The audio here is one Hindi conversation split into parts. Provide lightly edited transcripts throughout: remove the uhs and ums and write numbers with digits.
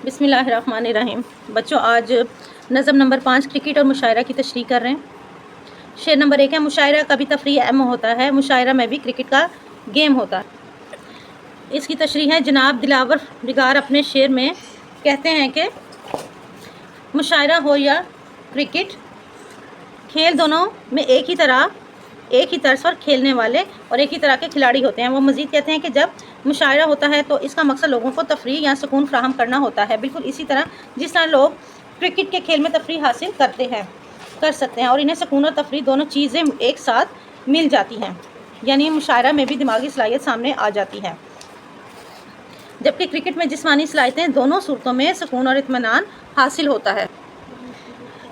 बिस्मिल्लाहिर्रहमानिर्रहीम। बच्चों, आज नज़म नंबर 5 क्रिकेट और मुशायरा की तशरीह कर रहे हैं। शेर नंबर 1 है, मुशायरा का भी तफरीह अहम होता है, मुशायरा में भी क्रिकेट का गेम होता है। इसकी तशरीह है, जनाब दिलावर निगार अपने शेर में कहते हैं कि मुशायरा हो या क्रिकेट, खेल दोनों में एक ही तर्ज पर खेलने वाले और एक ही तरह के खिलाड़ी होते हैं। वो मज़ीद कहते हैं कि जब मुशायरा होता है तो इसका मकसद लोगों को तफरीह या सुकून फराहम करना होता है, बिल्कुल इसी तरह जिस तरह लोग क्रिकेट के खेल में तफरीह हासिल कर सकते हैं और इन्हें सुकून और तफरीह दोनों चीज़ें एक साथ मिल जाती हैं, यानी मुशायरा में भी दिमागी सलाहियत सामने आ जाती है, जबकि क्रिकेट में जिस्मानी सलाहियतें दोनों सूरतों में सुकून और इत्मीनान हासिल होता है।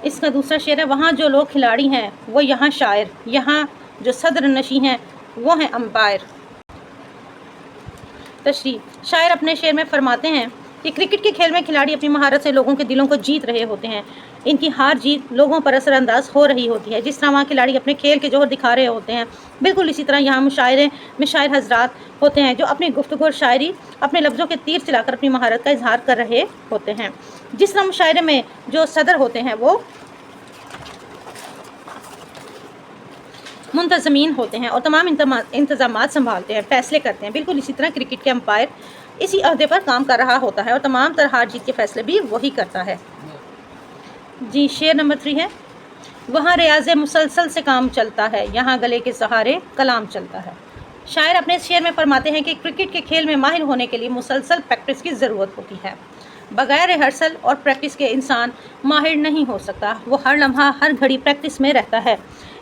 इसका दूसरा शेर है, वहाँ जो लोग खिलाड़ी हैं वो यहाँ शायर, यहाँ जो सदर नशी हैं वो हैं अंपायर। तशरीह, शायर अपने शेर में फरमाते हैं कि क्रिकेट के खेल में खिलाड़ी अपनी महारत से लोगों के दिलों को जीत रहे होते हैं। इनकी हार जीत लोगों पर असरअंदाज हो रही होती है। जिस तरह वहाँ खिलाड़ी अपने खेल के जोहर दिखा रहे होते हैं, बिल्कुल इसी तरह यहाँ मुशायरे में शायर हजरात होते हैं जो अपनी गुफ्तगू और शायरी अपने लफ्ज़ों के तीर चलाकर अपनी महारत का इजहार कर रहे होते हैं। जिस तरह मुशायरे में जो सदर होते हैं वो मुंतज़मीन होते हैं और तमाम इंतज़ामात संभालते हैं, फैसले करते हैं, बिल्कुल इसी तरह क्रिकेट के अंपायर इसी अहदे पर काम कर रहा होता है और तमाम तरह हार जीत के फैसले भी वही करता है। जी, शेर नंबर 3 है, वहाँ रियाज़े मुसलसल से काम चलता है, यहाँ गले के सहारे कलाम चलता है। शायर अपने शेर में फरमाते हैं कि क्रिकेट के खेल में माहिर होने के लिए मुसलसल प्रैक्टिस की ज़रूरत होती है। बगैर रिहर्सल और प्रैक्टिस के इंसान माहिर नहीं हो सकता, वो हर लम्हा हर घड़ी प्रैक्टिस में रहता है।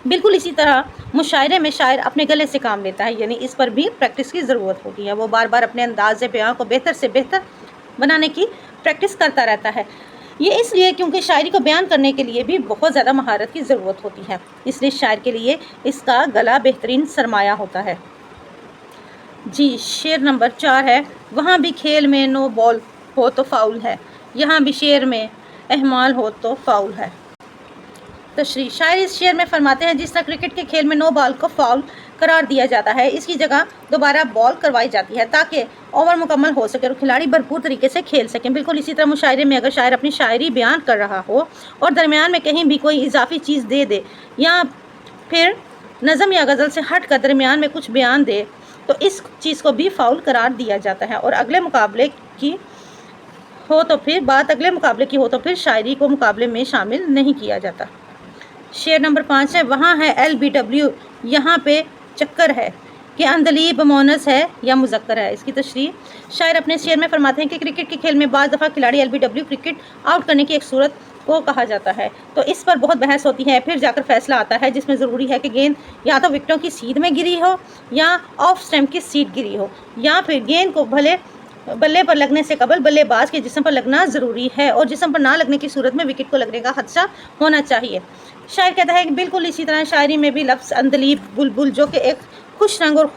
बिल्कुल इसी तरह मुशायरे में शायर अपने गले से काम लेता है, यानी इस पर भी प्रैक्टिस की ज़रूरत होती है। वो बार बार अपने अंदाज़ बयां को बेहतर से बेहतर बनाने की प्रैक्टिस करता रहता है। ये इसलिए क्योंकि शायरी को बयान करने के लिए भी बहुत ज़्यादा महारत की ज़रूरत होती है, इसलिए शायर के लिए इसका गला बेहतरीन सरमाया होता है। जी, शेर नंबर 4 है, वहाँ भी खेल में नो बॉल हो तो फाउल है, यहाँ भी शेर में एहमाल हो तो फाउल है। तशरीह, शायर इस शेर में फरमाते हैं, जिस तरह क्रिकेट के खेल में नो बॉल को फाउल करार दिया जाता है, इसकी जगह दोबारा बॉल करवाई जाती है ताकि ओवर मुकम्मल हो सके और खिलाड़ी भरपूर तरीके से खेल सकें। बिल्कुल इसी तरह मुशायरे में अगर शायर अपनी शायरी बयान कर रहा हो और दरमियान में कहीं भी कोई इजाफी चीज़ दे दे या फिर नज़म या गज़ल से हट कर दरमियान में कुछ बयान दे तो इस चीज़ को भी फाउल करार दिया जाता है और अगले मुकाबले की हो तो फिर शायरी को मुकाबले में शामिल नहीं किया जाता। शेर नंबर 5 है, वहाँ है LBW, यहाँ पे चक्कर है कि अंदलीब मोनस है या मुज़क्कर है। इसकी तशरीह, शायर अपने शेर में फरमाते हैं कि क्रिकेट के खेल में बाज़ दफ़ा खिलाड़ी LBW क्रिकेट आउट करने की एक सूरत को कहा जाता है, तो इस पर बहुत बहस होती है, फिर जाकर फैसला आता है जिसमें ज़रूरी है कि गेंद या तो विकेटों की सीध में गिरी हो या ऑफ स्टैम्प की सीध गिरी हो, या फिर गेंद को बल्ले पर लगने से कबल बल्लेबाज के जिस्म पर लगना ज़रूरी है और जिस्म पर ना लगने की सूरत में विकेट को लगने का खदशा होना चाहिए। शायर कहता है कि बिल्कुल इसी तरह शायरी में भी लफ्ज़ अंदलीब बुलबुल, जो कि एक खुश रंग और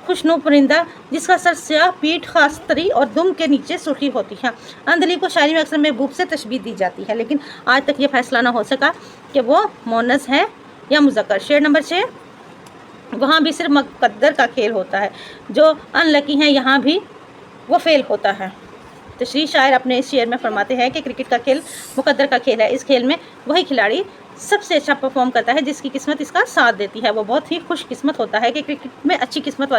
खुशनू परिंदा जिसका सर स्याह, पीठ खास तरी और दुम के नीचे सुर्खी होती है। अंदलीब को शायरी में अक्सर महबूब से तशबीह दी जाती है, लेकिन आज तक ये फैसला ना हो सका कि वो मोनस है या मुज़क्कर। शेर नंबर 6, वहाँ भी सिर्फ मुकद्दर का खेल होता है, जो अनलकी हैं यहाँ भी वो फेल होता है। तशरीह, शायर अपने इस शेर में फरमाते हैं कि क्रिकेट का खेल मुकद्दर का खेल है। इस खेल में वही खिलाड़ी सबसे अच्छा परफॉर्म करता है जिसकी किस्मत इसका साथ देती है। वो बहुत ही खुश किस्मत होता है कि क्रिकेट में अच्छी किस्मत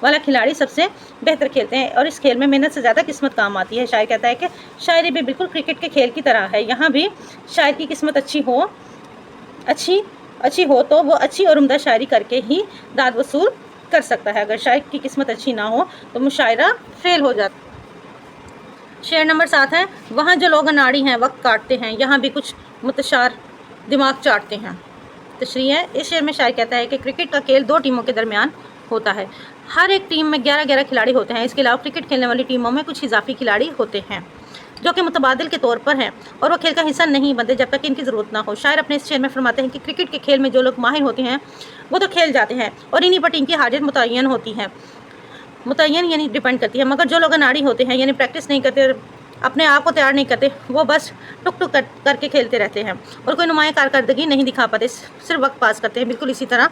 वाला खिलाड़ी सबसे बेहतर खेलते हैं और इस खेल में मेहनत से ज़्यादा किस्मत काम आती है। शायर कहता है कि शायरी भी बिल्कुल क्रिकेट के खेल की तरह है, यहाँ भी शायर की किस्मत अच्छी हो तो वो अच्छी और उम्दा शायरी करके ही दाद वसूल कर सकता है। अगर शायर की किस्मत अच्छी ना हो तो मुशायरा फेल हो जाता है। शेर नंबर 7 है, वहाँ जो लोग अनाड़ी हैं वक्त काटते हैं, यहाँ भी कुछ मुतशार दिमाग चाटते हैं। तशरीह है, इस शेर में शायर कहता है कि क्रिकेट का खेल 2 टीमों के दरमियान होता है, हर एक टीम में 11-11 खिलाड़ी होते हैं। इसके अलावा क्रिकेट खेलने वाली टीमों में कुछ इजाफी खिलाड़ी होते हैं जो कि मुतबादिल के तौर पर हैं और वो खेल का हिस्सा नहीं बनते जब तक कि इनकी ज़रूरत ना हो। शायर अपने इस शेर में फरमाते हैं कि क्रिकेट के खेल में जो लोग माहिर होते हैं वो तो खेल जाते हैं और इन्हीं पर टीम की हाजत मुतय्यन यानी डिपेंड करती है, मगर जो लोग अनाड़ी होते हैं यानी प्रैक्टिस नहीं करते, अपने आप को तैयार नहीं करते, वो बस टुक टुक करके खेलते रहते हैं और कोई नुमाया कारकर्दगी नहीं दिखा पाते, सिर्फ वक्त पास करते हैं। बिल्कुल इसी तरह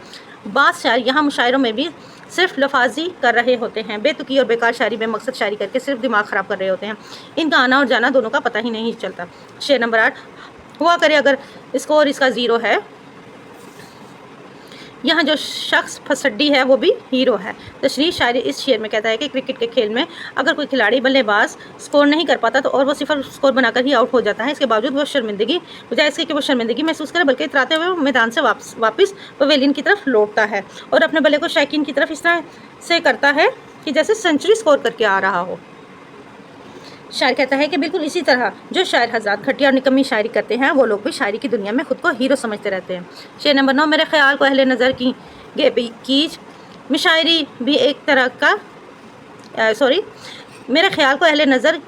बाज़ शायर यहाँ मुशायरों में भी सिर्फ लफाजी कर रहे होते हैं, बेतुकी और बेकार शायरी बेमकसद शायरी करके सिर्फ दिमाग ख़राब कर रहे होते हैं। इनका आना और जाना दोनों का पता ही नहीं चलता। शेर नंबर 8, हुआ करे अगर स्कोर इसका 0 है, यहाँ जो शख्स फसड्डी है वो भी हीरो है। तशरीह शायरी इस शेर में कहता है कि क्रिकेट के खेल में अगर कोई खिलाड़ी बल्लेबाज स्कोर नहीं कर पाता तो और वो सिफर स्कोर बनाकर ही आउट हो जाता है, इसके बावजूद वो शर्मिंदगी बजाय इसके कि वो शर्मिंदगी महसूस करे बल्कि इतराते हुए मैदान से वापस पवेलियन की तरफ लौटता है और अपने बल्ले को शायकीन की तरफ इस तरह से करता है कि जैसे सेंचुरी स्कोर करके आ रहा हो। शायर कहता है कि बिल्कुल इसी तरह जो शायर हज़रात घटिया और निकम्मी शायरी करते हैं वो लोग भी शायरी की दुनिया में ख़ुद को हीरो समझते रहते हैं। शेर नंबर 9, मेरे ख्याल को अहले नज़र की कीज मिशायरी भी एक तरह का मेरे ख्याल को अहले नज़र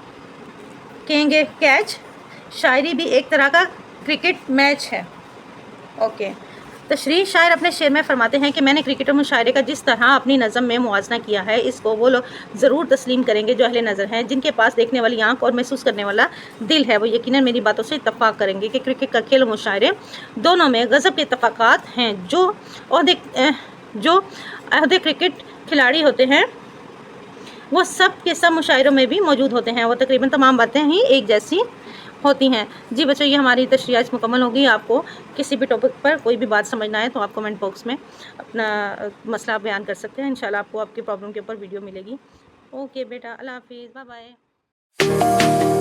कहेंगे कैच, शायरी भी एक तरह का क्रिकेट मैच है। ओके, तशरीह शायर अपने शेर में फरमाते हैं कि मैंने क्रिकेट और मुशायरे का जिस तरह अपनी नज़म में मुआजना किया है, इसको वो लोग ज़रूर तस्लीम करेंगे जो अहले नज़र हैं, जिनके पास देखने वाली आंख और महसूस करने वाला दिल है। वो यकीनन मेरी बातों से इत्तफाक करेंगे कि क्रिकेट का खेल और मुशायरे दोनों में गज़ब के इत्तफाकात हैं। जो अहदे क्रिकेट खिलाड़ी होते हैं वो सब के सब मुशायरों में भी मौजूद होते हैं। वो तकरीबन तमाम बातें ही एक जैसी होती हैं। जी बच्चों, ये हमारी तशरीह आज मुकम्मल होगी। आपको किसी भी टॉपिक पर कोई भी बात समझना है तो आप कमेंट बॉक्स में अपना मसला बयान कर सकते हैं। इंशाल्लाह आपको आपकी प्रॉब्लम के ऊपर वीडियो मिलेगी। ओके बेटा, अल्लाह हाफिज़, बाय बाय।